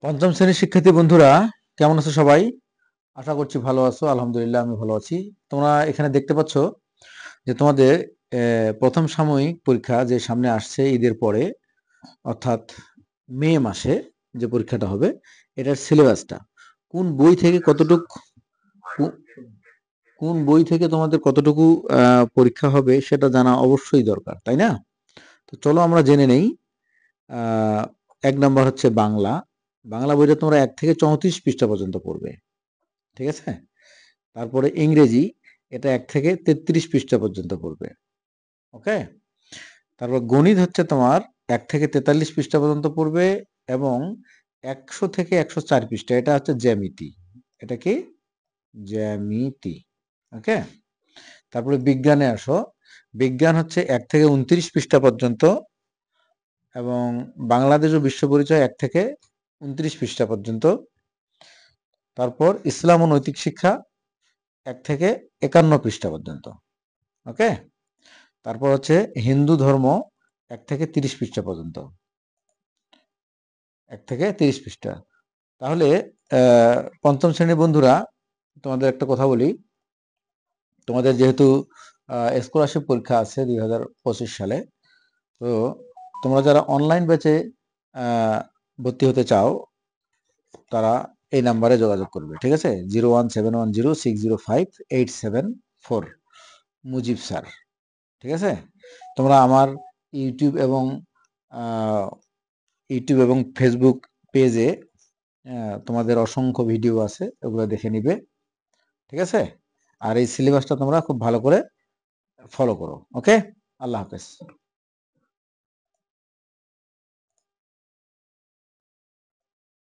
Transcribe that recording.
পঞ্চম শ্রেণীর শিক্ষার্থী বন্ধুরা, কেমন আছো সবাই? আশা করছি ভালো আছো। আলহামদুলিল্লাহ, আমি ভালো আছি। তোমরা এখানে দেখতে পাচ্ছ যে তোমাদের প্রথম সাময়িক পরীক্ষা যে সামনে আসছে ঈদের পরে, অর্থাৎ মে মাসে যে পরীক্ষাটা হবে, এটার সিলেবাসটা কোন বই থেকে কতটুকু, কোন বই থেকে তোমাদের কতটুকু পরীক্ষা হবে সেটা জানা অবশ্যই দরকার, তাই না? তো চলো আমরা জেনে নেই। আহ, এক নম্বর হচ্ছে বাংলা। বাংলা বইটা তোমরা 1 থেকে 34 পৃষ্ঠা পর্যন্ত পড়বে, ঠিক আছে? তারপরে ইংরেজি, এটা 1 থেকে 33 পৃষ্ঠা পর্যন্ত পড়বে। ওকে। তারপর গণিত হচ্ছে তোমার 1 থেকে 43 পৃষ্ঠা পর্যন্ত পড়বে, এবং 100 থেকে 104 পৃষ্ঠা, এটা হচ্ছে জ্যামিতি। এটা কি? জ্যামিতি। ওকে। তারপরে বিজ্ঞানে আসো। বিজ্ঞান হচ্ছে 1 থেকে 29 পৃষ্ঠা পর্যন্ত, এবং বাংলাদেশ ও বিশ্ব পরিচয় 1 থেকে 29 পৃষ্ঠা পর্যন্ত। তারপর ইসলাম ও নৈতিক শিক্ষা 1 থেকে 51 পৃষ্ঠা পর্যন্ত। ওকে। তারপর হচ্ছে হিন্দু ধর্ম 1 থেকে 30 পৃষ্ঠা পর্যন্ত। 1 থেকে 30 পৃষ্ঠা। তাহলে পঞ্চম শ্রেণীর বন্ধুরা, তোমাদের একটা কথা বলি। তোমাদের যেহেতু স্কলারশিপ পরীক্ষা আছে 2025 সালে, তো তোমরা যারা অনলাইন ব্যাচে ভর্তি হতে চাও, তারা এই নাম্বারে যোগাযোগ করবে, ঠিক আছে? 01710605874, মুজিব স্যার। ঠিক আছে? তোমরা আমার ইউটিউব এবং ফেসবুক পেজে তোমাদের অসংখ্য ভিডিও আছে, ওগুলো দেখে নিবে, ঠিক আছে? আর এই সিলেবাসটা তোমরা খুব ভালো করে ফলো করো। ওকে। আল্লাহ হাফেজ।